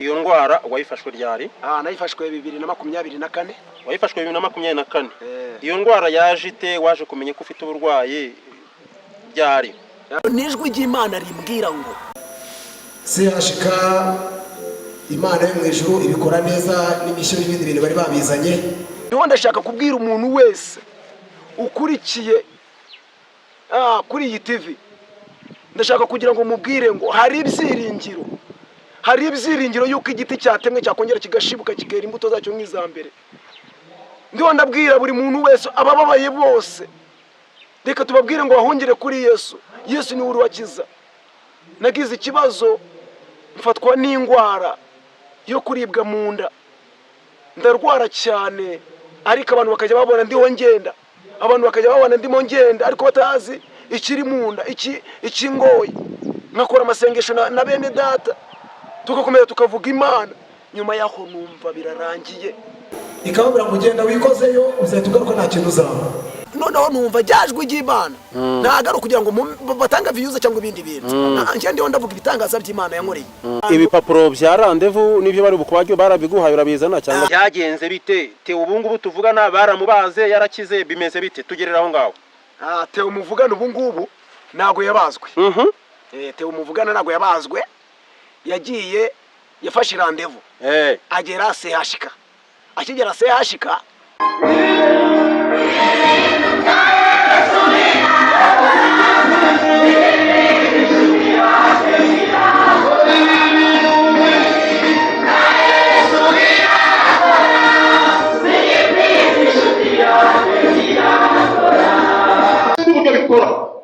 Iyo ndwara wayifashwe ryari? Nayifashwe 2024. Wayifashwe 2024. Iyo ndwara yaje ite, waje kumenya ko ufite uburwayi ryari? Nijwi ry'Imana rimbwira ngo sehashika Imana yo mu ijuru ibikora neza n'imishyo y'ibindi bintu bari babizanye. Niho ndashaka kubwira umuntu wese ukurikiye kuri iyi TV, ndashaka kugira ngo mubwire ngo hari ibyiringiro yuko igiti cyatemwe cyakongera kigashibuka kigera imbuto zacyo nk'izambere. Ndiho ndabwira buri muntu wese abababaye bose, reka tubabwire ngo bahungire kuri Yesu. Yesu ni uruwakiza. Nagize ikibazo mfatwa n'indwara yo kuribwa mu nda, ndarwara cyane, ariko abantu bakajya babona ndiho ngenda, abantu bakajya babona ndimo ngenda, ariko batazi ikiri mu nda, ikingoye. Nkakora amasengesho na bene data, tugakomeza tukavuga Imana, nyuma yaho numva birarangiye. Ikababura kugenda wikozeyo uzatugaruka nta kintu uzaba. Noneho numva ryajwe ry'Imana, nagaruka kugira ngo batanga views cyangwa ibindi bintu. Nje ndiho ndavuga ibitangaza by'Imana yankoreye. Ibipapuro bya rendezvous nibyo bari bukubajyo barabiguhaye urabizana cyangwa byagenze bite? Te ubungubu tuvugana baramubaze yarakize bimeze bite? Tugerera aho ngaho. Te umuvugana ubungubu nago yabazwe. Te umuvugana nago yabazwe, yagiye yafashe rendezvous. Agera sehashika. Akigera sehashika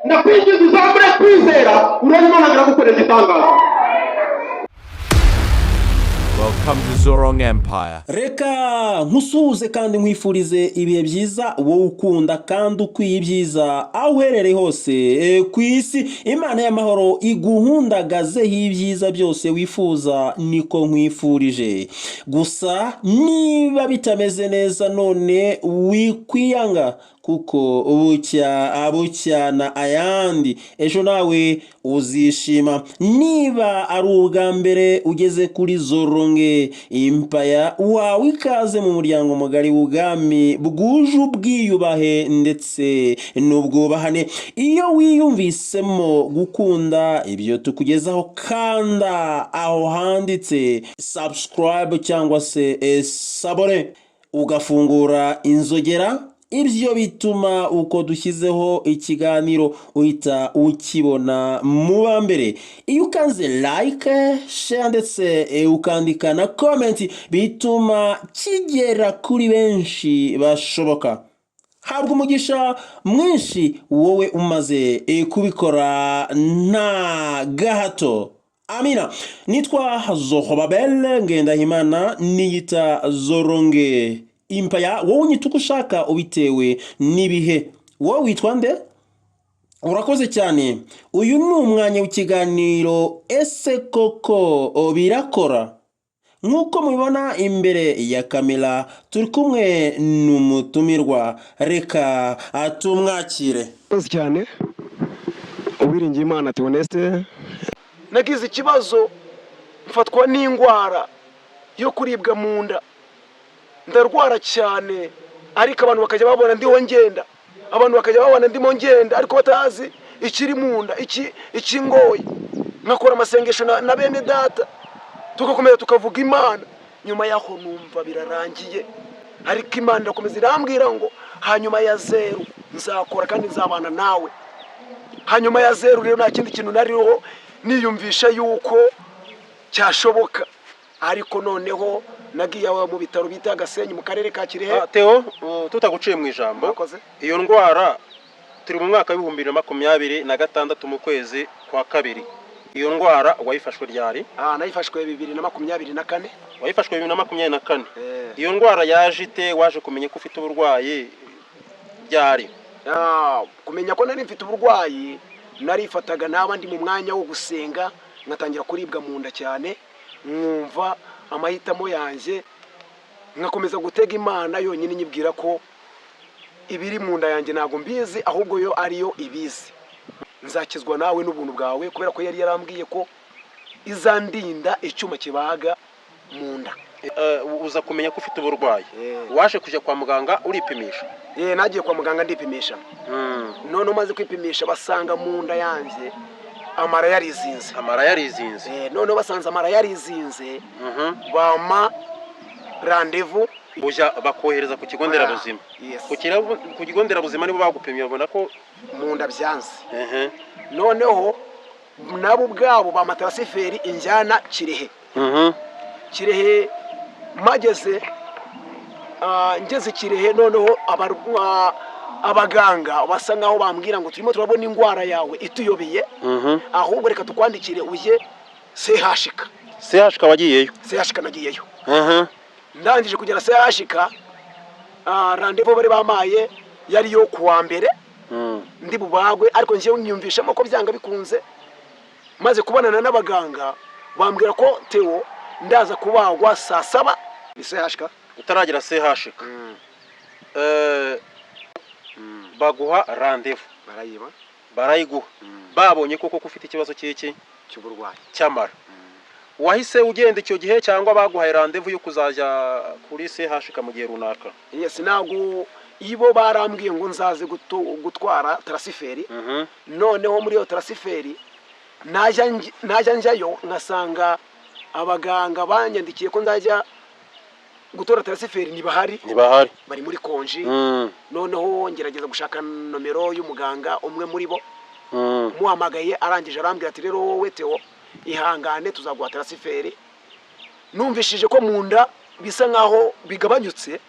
ndakwinjiza uzambure kwizera urimo nagira gukorera itangazo. Welcome to Zorong Empire. Reka nkusuhuze kandi nkwifurize ibihe byiza wowe ukunda kandi ukwiye ibyiza aho uherereye hose ku isi. Imana y'amahoro iguhundagazeho ibyiza byose wifuza niko nkwifurije. Gusa niba bitameze neza none wikwiyanga, kuko bucyana ayandi ejo nawe uzishima. Niba ari ubwa mbere ugeze kuri Zorong Empire, wawe ikaze mu muryango mugari w'ubwami bwuje ubwiyubahe ndetse n'ubwubahane. Iyo wiyumvisemo gukunda ibyo tukugezaho, kanda aho handitse subscribe cyangwa se sabone, ugafungura inzogera. Ibyo bituma uko dushyizeho ikiganiro uhita ukibona mu bambere. Iyo ukanze like, share ndetse ukandika na comment, bituma kigera kuri benshi bashoboka. Habwa umugisha mwinshi wowe umaze kubikora nta gahato. Amina. Nitwa Zorobabel Ngendahimana, niyita Zorong Empire. Wowe unyita uko ushaka ubitewe n'ibihe. Wowe witwa nde? Urakoze cyane. Uyu ni umwanya w'ikiganiro Ese koko birakora? Nkuko mubibona imbere ya kamera turi kumwe n'umutumirwa. Reka atumwakire. Urakoze cyane. Uwiringiye Imana Theoneste. Nagize ikibazo mfatwa n'indwara yo kuribwa mu nda, ndarwara cyane, ariko abantu bakajya babona ndiho ngenda, abantu bakajya babona ndimo ngenda, ariko batazi ikiri mu nda, ikingoye. Nkakora amasengesho na bene data, tugakomeza tukavuga Imana, nyuma yaho numva birarangiye. Ariko Imana irakomeza irambwira ngo hanyuma ya 0 nzakora kandi nzabana nawe. Hanyuma ya 0 rero nta kindi kintu nariho niyumvisha yuko cyashoboka, ariko noneho nagiye mu bitaro bita Gasenyi mu karere ka Kirehe. Theo, tutaguciye mu ijambo, iyo ndwara turi mu mwaka wa 2026 mu kwezi kwa kabiri. Iyo ndwara wayifashwe ryari? Nayifashwe 2024. Wayifashwe 2024. Iyo ndwara yaje ite, waje kumenya ko ufite uburwayi ryari? Kumenya ko nari mfite uburwayi, narifataga n'abandi mu mwanya wo gusenga, ngatangira kuribwa mu nda cyane, mwumva amahitamo yanjye, ngakomeza gutega Imana yonyine nyibwira ko ibiri mu nda yanjye ntago mbizi, ahubwo yo ariyo ibizi. Nzakizwa nawe n'ubuntu bwawe, kubera ko yari yarambwiye ko izandinda icyuma kibaga mu nda. Uza kumenya ko ufite uburwayi waje kujya kwa muganga uripimisha? Nagiye kwa muganga ndipimisha. None umaze kwipimisha basanga mu nda yanjye amara yarizinze. None basanze amara yarizinze bama rendez-vous ujya bakohereza ku kigo nderabuzima. Ku kigo nderabuzima nibo bagupimye babona ko mu nda byanze. Noneho nabo ubwabo ba matarasiferi injyana Kirehe mageze ngeze Kirehe. Noneho abaganga basa nkaho bambwira ngo turimo turabona indwara yawe ituyobeye, ahubwo reka tukwandikire uje CHK. wagiyeyo? CHK nagiyeyo. Ndangije kugera CHK, rendez-vous bari bamaye yari yo kuwa mbere ndi bubagwe, ariko ngiye nyumvishamo ko byanga bikunze. Maze kubonana n'abaganga bambwira ko Theo ndaza kubagwa saa 7 ni CHK. Utaragera CHK baguha rendez-vous barayiguha babonye koko ufite ikibazo cy'uburwayi cy'amara. Wahise ugenda icyo gihe cyangwa baguhaye rendez-vous yo kuzajya kuri CHK mu gihe runaka? Ntabwo ibo barambwiye ngo nzaze gutwara transferi. Noneho muri iyo transferi najya njyayo ngasanga abaganga banyandikiye ko nzajya gutora transferi ntibahari bari muri konji. Noneho ngerageza gushaka nomero y'umuganga umwe muri bo, muhamagaye arangije arambwira ati rero wowe Theo ihangane tuzaguha transferi. Numvishije ko mu nda bisa nkaho bigabanyutse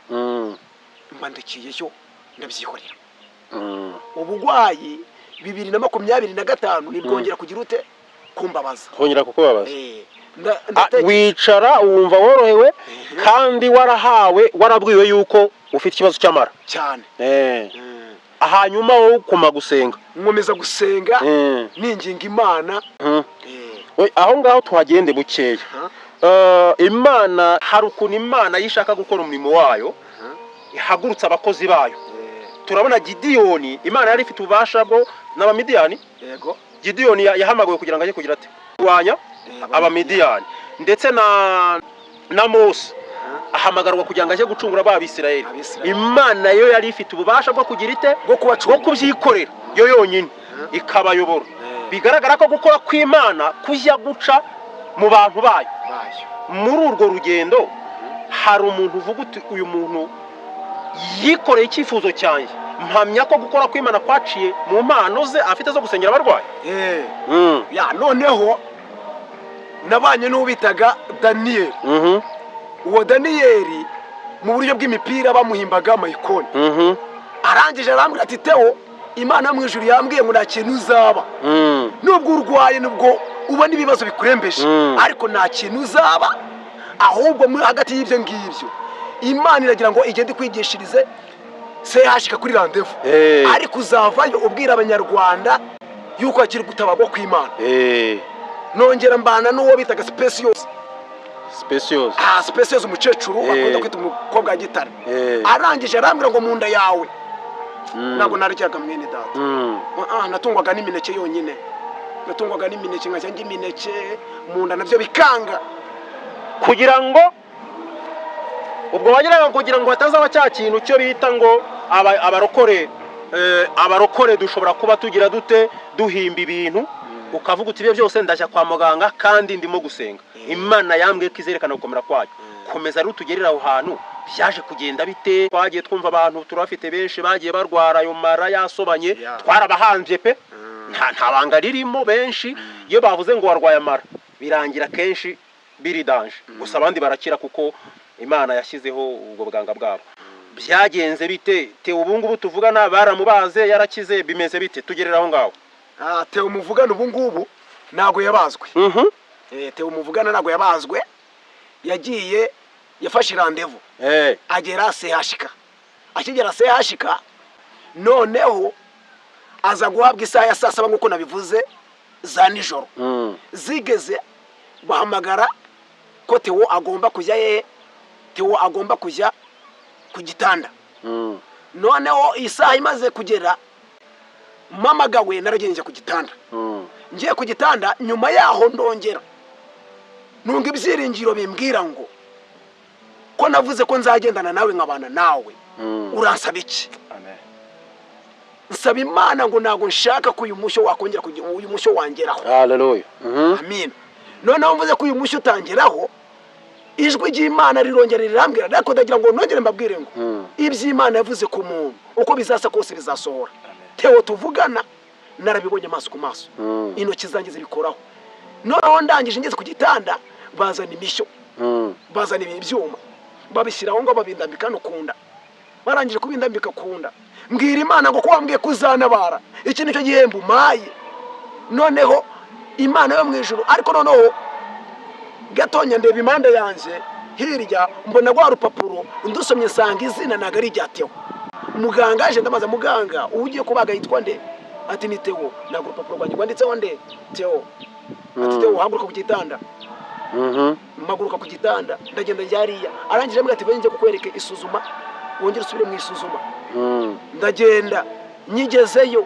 mbandikiyeyo ndabyihorera. Ubugwayi 2025 nibwongera kugira ute kumbabaza, hongera kukubabaza. Wicara wumva worohewe kandi warabwiwe yuko ufite ikibazo cy'amara cyane. Hanyuma wowe ukoma gusenga, nkomeza gusenga ninginga Imana. Aho ngaho tuhagende bukeya. Imana hari ukuntu Imana yishaka gukora umurimo wayo ihagurutsa abakozi bayo. Turabona Gideyoni, Imana yari ifite ububasha bwo n'abamidiyani. Gideyoni yahamagawe kugira ngo ajye kugira ate kurwanya abamidiyani, ndetse na Mose ahamagarwa kugira ngo ajye gucungura ab'Abisirayeli. Imana yo yari ifite ububasha bwo kugira ite bwo kubyikorera yo yonyine ikabayobora. Bigaragara ko gukora kw'Imana kujya guca mu bantu bayo. Muri urwo rugendo hari umuntu uvuga uti uyu muntu yikoreye icyifuzo cyanjye, mpamya ko gukora kw'Imana kwaciye mu mpano ze afite zo gusengera abarwayi. Noneho nabanye n'ubitaga Daniel. Uwo Daniel mu buryo bw'imipira bamuhimbaga Mayikoni. Arangije arambwira ati Theo Imana mu ijuru yambwiye ngo nta kintu uzaba. Nubwo urwaye nubwo ubona ibibazo bikurembeje, ariko nta kintu uzaba, ahubwo muri hagati y'ibyo ngibyo Imana iragira ngo igende kwigishirize CHK kuri rendez-vous. Ariko uzavayo ubwira abanyarwanda yuko akiri gutabagwa kw'Imana. Nongera mbana n'uwo bitaga Specious umukecuru akunda kwita umukobwa wa Gitare. Arangije arambwira ngo mu nda yawe ntabwo naryaga mwene data. Natungwaga n'imineke yonyine, natungwaga n'imineke nkajya ngimineke mu nda nabyo bikanga, kugira ngo ubwo wageraga kugira ngo hatazaba cya kintu cyo bita ngo abarokore dushobora kuba tugira dute duhimba ibintu, ukavuga uti ibyo byose ndajya kwa muganga kandi ndimo gusenga. Imana yambwiye ko izerekana gukomera kwayo. Komeza rero tugerera aho hantu byaje kugenda bite. Twagiye twumva abantu turafite benshi bagiye barwara ayo mara yasobanye, twarabahanvye pe, nta banga ririmo. Benshi iyo bavuze ngo warwaye amara birangira kenshi biri danje, gusa abandi barakira kuko Imana yashyizeho ubwo buganga bwabo. Byagenze bite Theo ubu ngubu tuvugana baramubaze yarakize bimeze bite? Tugerera aho ngaho. Theo muvugana ubu ngubu nago yabazwe. Theo muvugana nago yabazwe, yagiye yafashe rendez-vous agera CHK. Akigera CHK noneho aza guhabwa isaha ya saa 7 nkuko nabivuze za nijoro. Zigeze bahamagara ko Theo agomba kujya Theo agomba kujya ku gitanda. Noneho isaha imaze kugera mpamagawe naragenje ku gitanda. Ngiye ku gitanda nyuma yaho ndongera nunga ibyiringiro bimbwira ngo ko navuze ko nzagendana nawe nkabana nawe uransaba iki? nsaba Imana ngo ntago nshaka ko uyu mushyo wakongera kugira uyu mushyo wangeraho. Haleluya. Amen. Noneho mvuze ko uyu mushyo utangeraho, ijwi ry'Imana rirongera rirambwira ariko ndagira ngo nongere mbabwire ngo iby'Imana yavuze ku muntu uko bizasa kose bizasohora. Teo tuvugana narabibonye amaso ku maso, intoki zanjye zibikoraho. Noneho ndangije ngeze ku gitanda bazana imishyo, bazana ibyuma babishyiraho ngo babindambika no kunda. Barangije kubindambika kunda, mbwira Imana ngo ko wambwiye kuzanabara iki nicyo gihembo maye. Noneho Imana yo mu ijuru, ariko noneho gatonya ndeba imanda yanjye hirya mbona rwa rupapuro ndusomye nsanga izina naga ari ryateho. Muganga aje ndamaza, muganga ugiye kubaga yitwa nde? Ati ni Teo. Nago rupapuro rwanjye rwanditseho nde? Teo. Ati Teo haguruka ku gitanda. Maguruka ku gitanda ndagenda njariya. Arangije ambwira ati benje kukwereke isuzuma wongera usubire mu isuzuma. Ndagenda nyigezeyo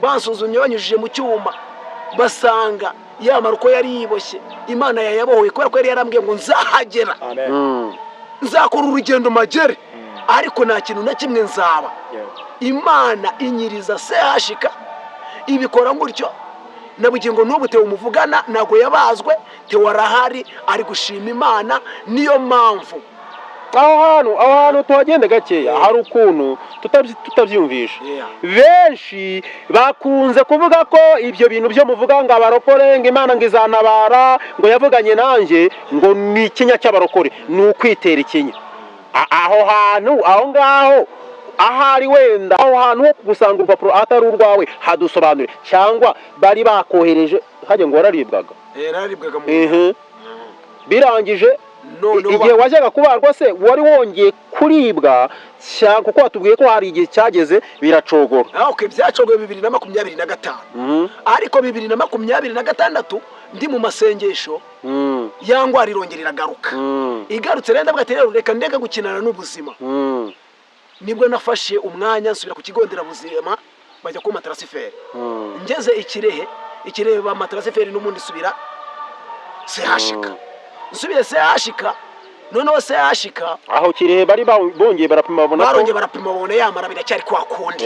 bansuzumye banyujije mu cyuma basanga yamara uko yari yiboshye Imana yayabohoye kubera ko yari yarambwiye ngo nzahagera. Nzakora urugendo magere ariko nta kintu na kimwe nzaba. Imana inyiriza sehashika ibikora gutyo. Nabugingo n'ubu Teo umuvugana nago yabazwe, Teo arahari ari gushima Imana. Niyo mpamvu aho hantu tuhagende gakeya hari ukuntu tutabyumvisha. Benshi bakunze kuvuga ko ibyo bintu byo muvuga ngo abarokore ngo Imana ngo izanabara ngo yavuganye nanjye ngo ni ikinya cy'abarokore, ni ukwitera ikinya. Aho hantu aho ngaho ahari wenda aho hantu ho gusanga urupapuro atari urwawe hadusobanure, cyangwa bari bakohereje hajye ngo wararibwaga. Yararibwaga mu birangije igihe wajyaga kubarwa se wari wongeye kuribwa cyangwa kuko watubwiye ko hari igihe cyageze biracogora. Okay, byacogoye 2025. Ariko 2026 ndi mu masengesho yangwa rirongera iragaruka. Igarutse renda bwa rero reka ndeka gukinana n'ubuzima. Nibwo nafashe umwanya nsubira ku kigo nderabuzima bajya ku matrasiferi. Ngeze ikirehe ba matrasiferi n'umundi subira sehashika. Nsubire sehashika, noneho sehashika aho kirehe bari bongeye barapima babona ko barongeye barapima babona yamara biracyari kwa kundi.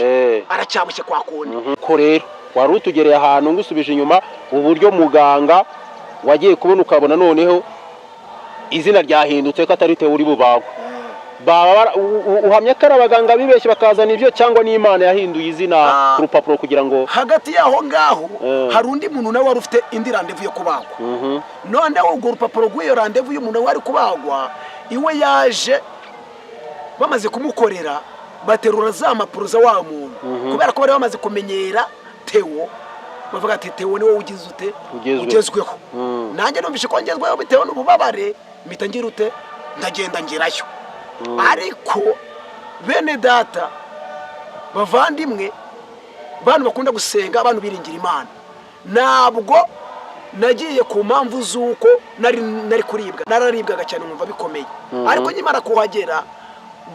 Aracyabushye kwa kundi. Ko rero wari utugereye ahantu ngusubije inyuma uburyo muganga wagiye kubona ukabona noneho izina ryahindutse ko atari Teo uri bubawe. Uhamya ko abaganga bibeshye bakazana ibyo cyangwa n'Imana yahinduye izina ku rupapuro kugira ngo hagati yaho ngaho hari undi muntu nawe wari ufite indi randevu yo kubagwa. Noneho urwo rupapuro rw'iyo randevu y'umuntu wari kubagwa iwe yaje bamaze kumukorera baterura za mpapuro za wa muntu kubera ko bari bamaze kumenyera Teo. Bavuga ati Teo ni wowe ugize ute ugezweho. Nanjye numvishe ko ngezweho bitewe n'ububabare mpita ngira ute ndagenda ngerayo. Ariko bene data bavandimwe bantu bakunda gusenga, abantu biringira Imana, ntabwo nagiye ku mpamvu z'uko nari kuribwa. Nararibwaga cyane numva bikomeye. Ariko nyimara kuhagera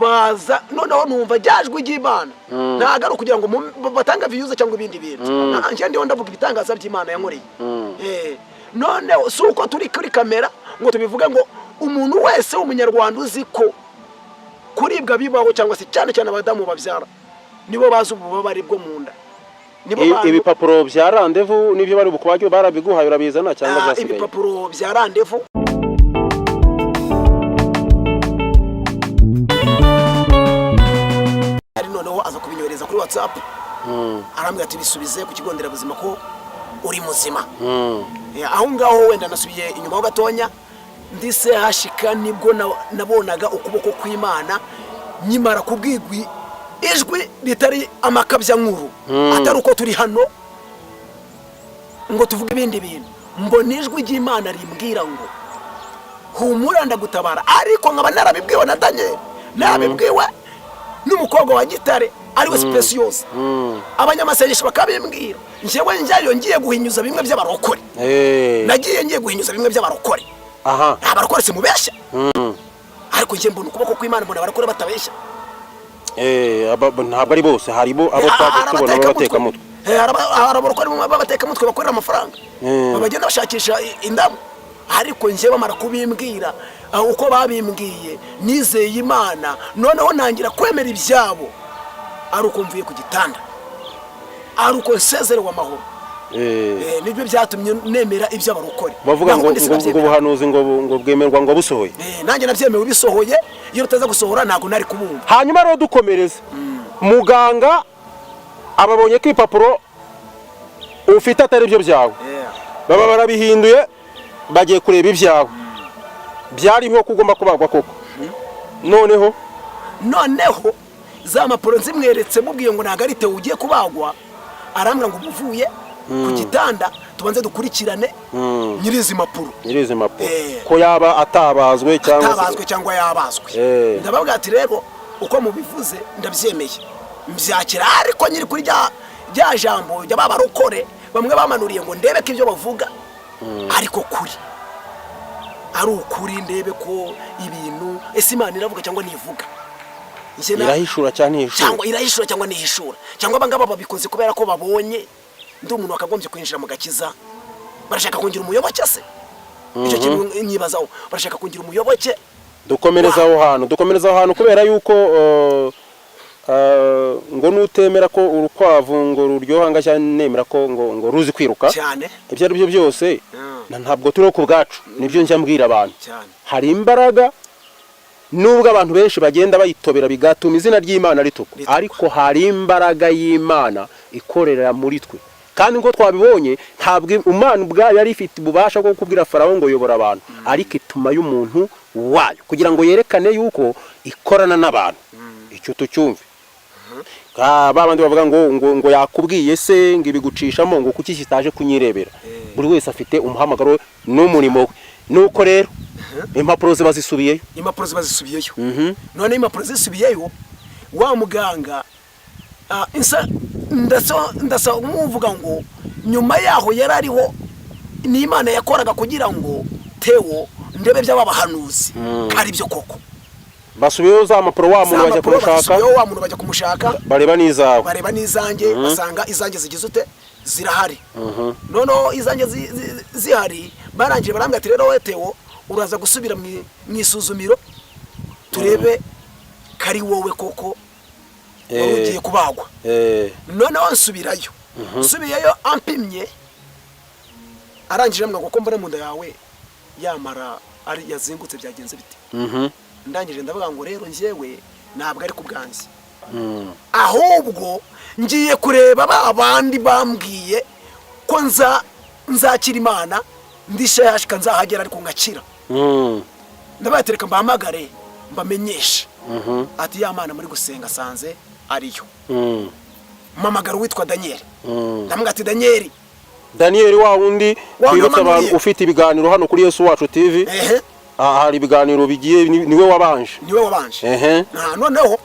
baza noneho numva ryajwe ry'Imana. Ntago ari kugira ngo batanga views cyangwa ibindi bintu. Nanje ndiho ndavuga ibitangaza by'Imana yankoreye. Noneho suko turi kuri kamera ngo tubivuga ngo umuntu wese w'umunyarwanda uzi ko kuribwa bibaho cyangwa se cyane cyane abadamu babyara nibo bazi ububabare bwo munda. Ibipapuro bya randevu nibyo bari bukubajyo barabiguhaye urabizana cyangwa byasigaye? Ibipapuro bya randevu ari noneho aza kubinyoreza kuri WhatsApp. Arambwira ati bisubize ku kigo nderabuzima ko uri muzima. Aho ngaho wenda nasubiye inyuma ho gatonya ndise hashika nibwo nabonaga ukuboko kw'Imana nyimara kubwigwi ijwi ritari amakabya nkuru atari uko turi hano ngo tuvuge ibindi bintu. Mbona ijwi ry'Imana rimbwira ngo humura ndagutabara. Ariko nkaba narabibwiwe na Daniel, narabibwiwe n'umukobwa wa Gitare ariwe Specious. Abanyamasengesho bakabimbwira njyewe njyayo ngiye guhinyuza bimwe by'abarokore. Nagiye ngiye guhinyuza bimwe by'abarokore. Abarokore simubeshya. Ariko nje mbona ukuboko kw'Imana, mbona abarokore batabeshya. Ntabwo ari bose, harimo abo twabona bateka mutwe. Abarokore babateka mutwe bakorera amafaranga. Babagenda bashakisha indamu. ariko njye bamara kubimbwira uko babimbwiye nizeye Imana noneho nangira kwemera ibyabo ari uko mvuye ku gitanda ari uko nsezerewe amahoro nibyo byatumye nemera ibyo abarokore bavuga ngo ubuhanuzi ngo bwemerwa ngo busohoye nanjye nabyemewe bisohoye iyo rutaza gusohora ntago nari kubumva. hanyuma rero dukomereza muganga ababonye ko ipapuro ufite atari byo byawe baba barabihinduye bagiye kureba ibyawe byarimo ko ugomba kubagwa koko noneho za mapuro nzimweretse mubwiye ngo ntago ari Theo ugiye kubagwa arambwira ngo umuvuye ku gitanda tubanze dukurikirane nyirizi mapuro ko yaba atabazwe cyangwa yabazwe ndababwira ati rero uko mubivuze ndabyemeye mbyakira ariko nyiri kuri rya jambo ry'abarokore bamwe bamanuriye ngo ndebe ko ibyo bavuga ariko kuri ari ukuri ndebe ko ibintu ese Imana iravuga cyangwa ntivuga irahishura cyangwa ntihishura cyangwa abangaba babikoze kubera ko babonye ndi umuntu wakagombye kwinjira mu gakiza barashaka kungira umuyoboke se icyo kintu nyibazaho barashaka kungira umuyoboke. dukomereza aho hantu kubera yuko ngo nutemera ko urukwavu ngo ruryohanga cyane nemera ko ngo ruzi kwiruka cyane ibyo ari byo byose ntabwo turi ku bwacu nibyo njya mbwira abantu hari imbaraga nubwo abantu benshi bagenda bayitobera bigatuma izina ry'Imana ritukwa ariko hari imbaraga y'Imana ikorera muri twe kandi ngo twabibonye ntabwo Imana ubwayo yari ifite ububasha bwo kubwira Farawo ngo yobora abantu ariko ituma y'umuntu wayo kugira ngo yerekane yuko ikorana n'abantu icyo tucyumve babandi bavuga ngo yakubwiye se ngo ibigucishamo ngo kuki kitaje kunyirebera buri wese afite umuhamagaro n'umurimo we nuko rero impapuro ziba zisubiyeyo none impapuro zisubiyeyo wa muganga ndasa nk'uvuga ngo nyuma yaho yari ariho n'Imana yakoraga kugira ngo Theo ndebe by'abahanuzi ari byo koko basubiyeyo za mpapuro wa muntu bajya kumushaka bareba n'izanjye basanga izanjye zigize ute zirahari noneho izanjye zihari barangije barambwira ati rero we Theo uraza gusubira mu isuzumiro turebe kari wowe koko ugiye kubagwa noneho nsubiyeyo ampimye arangije ambwira ngo ko mbona mu nda yawe yamara ari yazengutse byagenze bite ndangije ndavuga ngo rero njyewe ntabwo ari ku bwanjye ahubwo ngiye kureba abandi bambwiye ko nzakira Imana ndishashika nzahagera ariko ngakira ndabatereka mbahamagare mbamenyeshe ati ya Mana muri gusenga sanze ariyo mamagara witwa Daniel ndamubwira ati Daniel wa wundi twibutsa abantu ufite ibiganiro hano kuri Yesu Wacu TV hari ibiganiro bigiye niwe wabanje noneho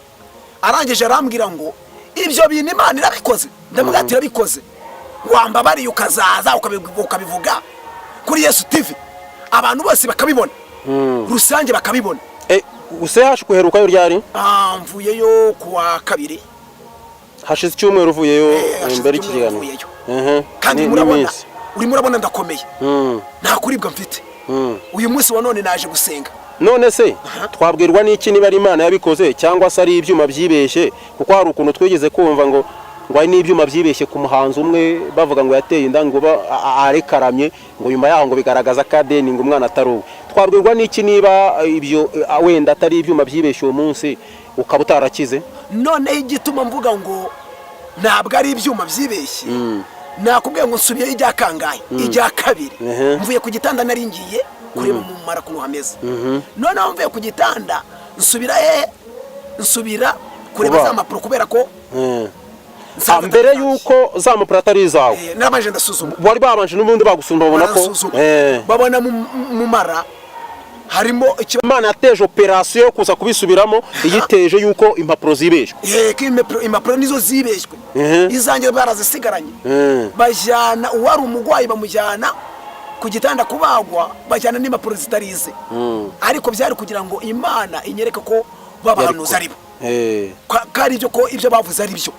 arangije arambwira ngo ibyo bintu Imana irabikoze ndamubwira ati irabikoze wambabariye ukazaza ukabivuga kuri Yesu TV abantu bose bakabibona rusange bakabibona usehashe kuherukayo ryari mvuyeyo kuwa kabiri hashize icyumweru uvuyeyo imbere y'ikigano kandi urimo urabona ndakomeye nta kuribwa mfite uyu munsi wa none naje gusenga none se twabwirwa n'iki niba ari Imana yabikoze cyangwa se ari ibyuma byibeshye kuko hari ukuntu twigeze kumva ngo ari n'ibyuma byibeshye ku muhanzi umwe bavuga ngo yateye inda ngo arekaramye ngo nyuma yaho ngo bigaragaza kadeni ngo umwana ataruwe twabwirwa n'iki niba ibyo wenda atari ibyuma byibeshye uwo munsi ukaba utarakize noneho igituma mvuga ngo ntabwo ari ibyuma byibeshye nakubwiye ngo nsubiyeyo ijya kangahe ijya kabiri mvuye ku gitanda nari ngiye kureba mu mara kuno hameze noneho mvuye ku gitanda nsubira kureba za mpapuro kubera ko mbere yuko za mpapuro atari izawe nabanje ndasuzuma wari babanje n'ubundi bagusuzuma babona ko babona mu mara harimo Imana yateje operasiyo yo kuza kubisubiramo iyiteje yuko impapuro zibeshwe impapuro nizo zibeshwe izanjye barazisigaranye bajyana uwari umugwayi bamujyana ku gitanda kubagwa bajyana n'impapuro zitarize ariko byari kugira ngo Imana inyereke ko babahanuza aribo kari ibyo ko ibyo bavuze ari byo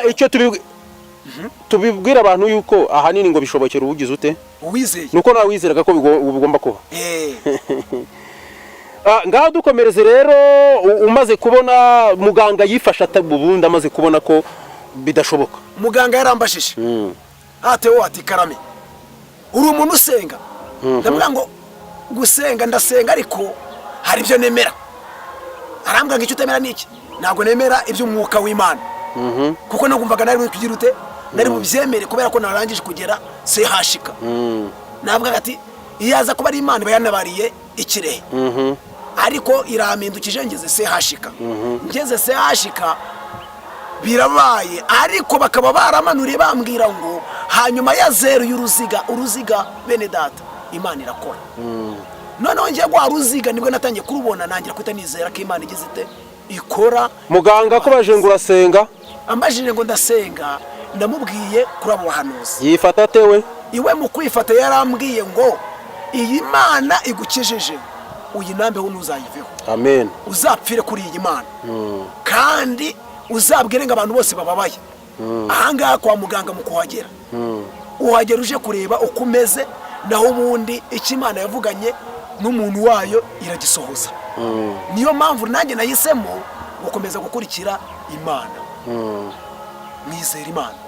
icyo tubibwira abantu yuko ahanini ngo bishobokera ubugize ute uwizeye nuko nawe wizeraga ko bigomba kuba. eh ngaho dukomereze rero umaze kubona muganga yifasha atabubundi amaze kubona ko bidashoboka. muganga yarambashije atewo ati karame uri umuntu usenga ndavuga ngo gusenga ndasenga ariko hari ibyo nemera. arambwa ngo icyo utemera niki ntabwo nemera iby'umwuka w'Imana kuko nagumvaga nari kugira ute nari bubyemere kubera ko narangije kugera sehashika navuga ati iyaza kuba ari Imana bayanabariye ikirehe ariko irampindukije ngeze sehashika ngeze sehashika birabaye ariko bakaba baramanuriye bambwira ngo hanyuma ya zero y'uruziga bene data Imana irakora. Noneho ngiye gwa ruziga nibwo natangiye kurubona nangira kwita nizera ko Imana igize ite ikora. Muganga ko baje ngo urasenga ambajije ngo ndasenga ndamubwiye kuri abo bahanuzi yifata tewe iwe mu kwifata yarambwiye ngo iyi Mana igukijije uyinambeho nuzayiveho. Amen. Uzapfire kuri iyi Mana kandi uzabwire ngo abantu bose bababaye ahangaha kwa muganga mu kuhagera uhagera uje kureba uko umeze naho ubundi icyo Imana yavuganye n'umuntu wayo iragisohoza. Niyo mpamvu nanjye nahisemo gukomeza gukurikira Imana mwizera Imana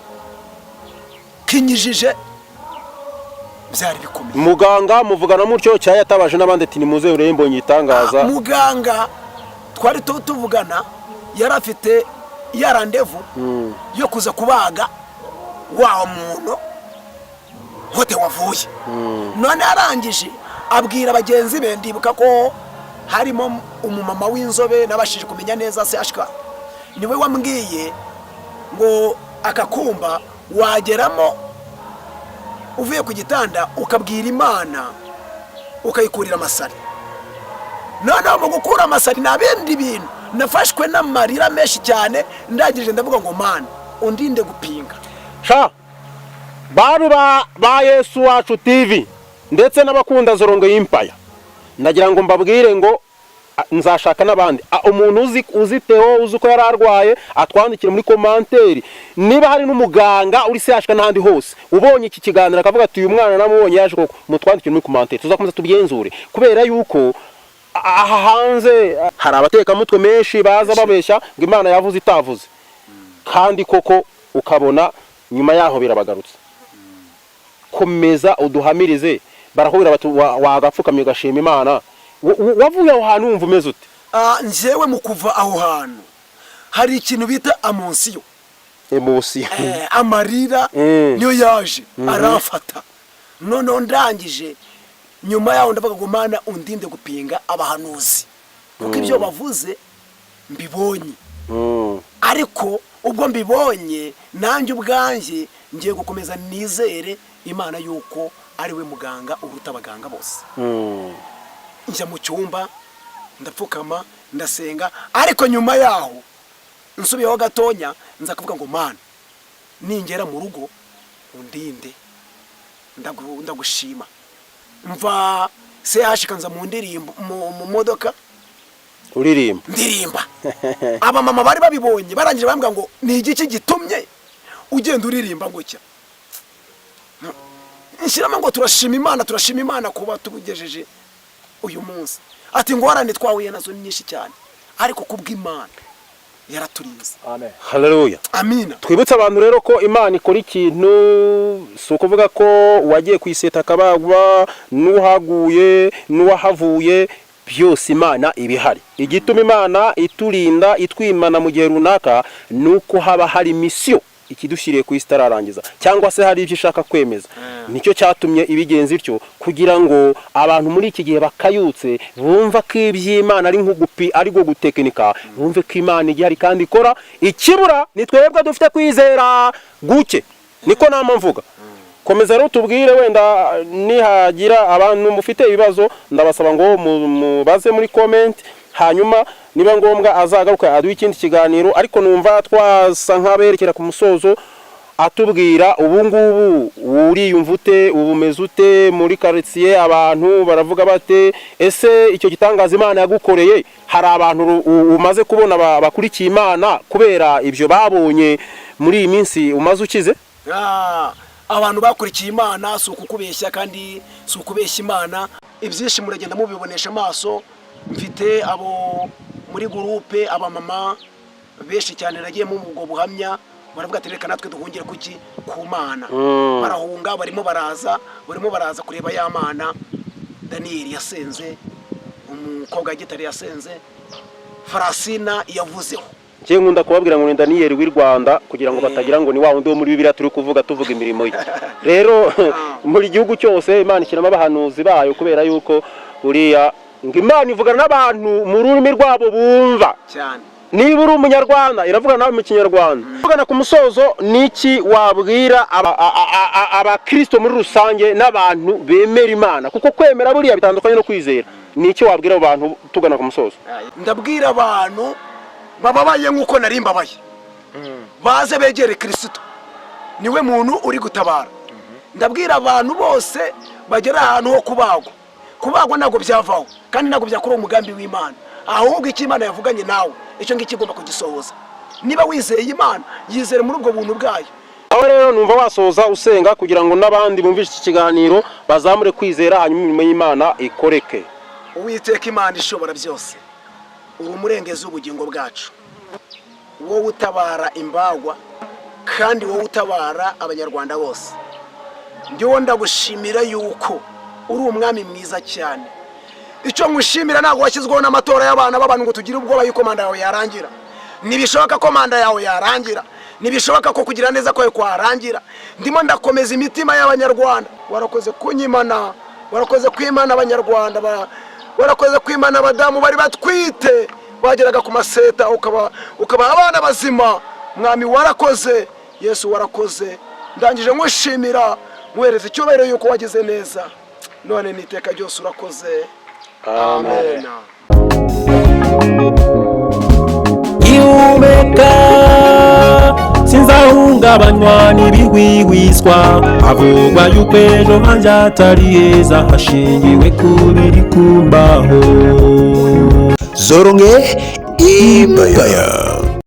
kinyijije byari bikomeye. Muganga muvugana mutyo cyaya yatabaje n'abandi ati nimuze urembo nyitangaza. Muganga twari tuvugana yarafite ya randevu yo kuza kubaga wa muntu hote wavuye. None arangije abwira bagenzi be ndibuka ko harimo umumama w'inzobe nabashije kumenya neza se ashika niwe wambwiye ngo akakumba wageramo uvuye ku gitanda ukabwira Imana ukayikurira amasari. None mu gukura amasari nabindi bintu nafashwe n'amarira menshi cyane ndagije ndavuga ngo Mana undinde gupinga. Sha baru ba Yesu wacu TV ndetse n'abakunda Zorongo Empire ndagira ngo mbabwire ngo nzashaka n'abandi umuntu uziteho uko yararwaye atwandikire muri commentaire. Niba hari n'umuganga uri se yashika n'ahandi hose ubonye iki kiganiro akavuga ati uyu mwana namubonye yaje ko mutwandikire muri commentaire tuzakomeza tubyenzure kubera yuko aha hanze hari abateka mutwe menshi baza babeshya ngo Imana yavuze itavuze kandi koko ukabona nyuma yaho birabagarutse. Komeza uduhamirize barahurira wagapfukamye gashima Imana. Wavuye aho hantu wumva umeze ute? Njyewe mu kuva aho hantu hari ikintu bita amonsiyo amarira niyo yaje arafata. None ndangije nyuma yaho ndavuga ngo Mana undinde gupinga abahanuzi kuko ibyo bavuze mbibonye ariko ubwo mbibonye nanjye ubwanjye ngiye gukomeza nizere Imana yuko ari we muganga uruta abaganga bose. Njya mu cyumba ndapfukama ndasenga ariko nyuma yaho nsubiyeho gatonya nza kuvuga ngo Mana ningera mu rugo undinde ndagushima. Mva sehashikanza mu ndirimbo mu modoka uririmba ndirimba aba mama bari babibonye barangije bambwa ngo ni igiki gitumye ugenda uririmba ngocya. Nshirama ngo turashima Imana kuba tugejeje uyu munsi. Ati ngorane twahuye nazo nyinshi cyane ariko kubw'Imana yaraturinze. Amen. Haleluya. Amina. Twibutsa abantu rero ko Imana ikora ikintu so kuvuga ko wagiye kwiseta akabagwa nuhaguye nuwahavuye byose Imana ibihari. Igituma Imana iturinda itwimana mu gihe runaka nuko haba hari mission ikidushiriye ku istararangiza cyangwa se hari ibyo ishaka kwemeza. Nicyo cyatumye ibigenza bityo kugira ngo abantu muri iki gihe bakayutse bumva ko iby'Imana ari nk'ugupi ari go gutekinika bumve ko Imana igihari kandi ikora. Ikibura ni twebwe dufite kwizera guke niko nama mvuga. Komeza rero tubwire wenda nihagira abantu mufite ibibazo ndabasaba ngo mubaze muri comment hanyuma niba ngombwa azagaruka aduha ikindi kiganiro ariko numva twasa nkaberekera ku musozo atubwira ubu ngubu uriyumva ute ubumeze ute muri quartier abantu baravuga bate ese icyo gitangaza Imana yagukoreye hari abantu umaze kubona bakurikiye Imana kubera ibyo babonye muri iyi minsi umaze ukize? abantu bakurikiye Imana, si ukukubeshya kandi si ukubeshya Imana. Ibyinshi muragenda mubibonesha amaso. Mfite abo muri gurupe abamama benshi cyane nagiye mu ubwo buhamya, baravuga ati reka natwe duhungire kuki ku Mana. Barahunga, barimo baraza kureba ya Mana Daniel yasenze, umukobwa gitari yasenze, Farasina yavuzeho. Je nkunda kubabwira ngo ni Daniel w'i Rwanda kugira ngo batagira ngo ni wa wundi wo muri Bibiliya turi tuvuga imirimo ye. Rero muri gihugu cyose Imana ishyiramo abahanuzi bayo kubera yuko uriya ngo Imana ivugana n'abantu mu rurimi rwabo bumva cyane. Niba uri umunyarwanda iravugana nawe mu kinyarwanda. Tugana ku musozo niki wabwira abakristo muri rusange n'abantu bemera Imana, kuko kwemera buriya bitandukanye no kwizera. Niki wabwira abo bantu tugana ku musozo? Ndabwira abantu bababaye nk'uko nari mbabaye, baze begere Kristo, niwe muntu uri gutabara. Ndabwira abantu bose bagera ahantu ho kubagwa ntabwo byavaho kandi ntabwo byakora umugambi w'Imana, ahubwo icyo Imana yavuganye nawe icyo ngiki igomba kugisohoza. Niba wizeye Imana, yizere muri ubwo buntu bwayo. Aho rero numva wasoza usenga kugira ngo n'abandi bumvishe iki kiganiro bazamure kwizera, hanyuma imirimo y'Imana ikoreke. Uwiteka Imana ishobora byose, uri umurengezi w'ubugingo bwacu, wowe utabara imbagwa kandi wowe utabara abanyarwanda bose. Ndiwo ndagushimira yuko uri umwami mwiza cyane. Icyo ngushimira ntabwo washyizweho n'amatora y'abana b'abantu ngo tugire ubwoba yuko manda yawe yarangira. Nibishoboka ko manda yawe yarangira, nibishoboka ko kugira neza kwawe kwarangira. Ndimo ndakomeza imitima y'abanyarwanda. Warakoze kunyimana, warakoze kwimana abanyarwanda, warakoze kwimana abadamu bari batwite bageraga ku maseta ukaba abana bazima. Mwami warakoze, Yesu warakoze. Ndangije ngushimira, muhereze icyubahiro yuko wagize neza, none niteka ryose urakoze. Amen. Ihumeka sinzahungabanywa n'ibigwigwiswa, havugwa yuko ejo hanjye hatari heza hashingiwe ku biri kumbaho. Zoronge Empire.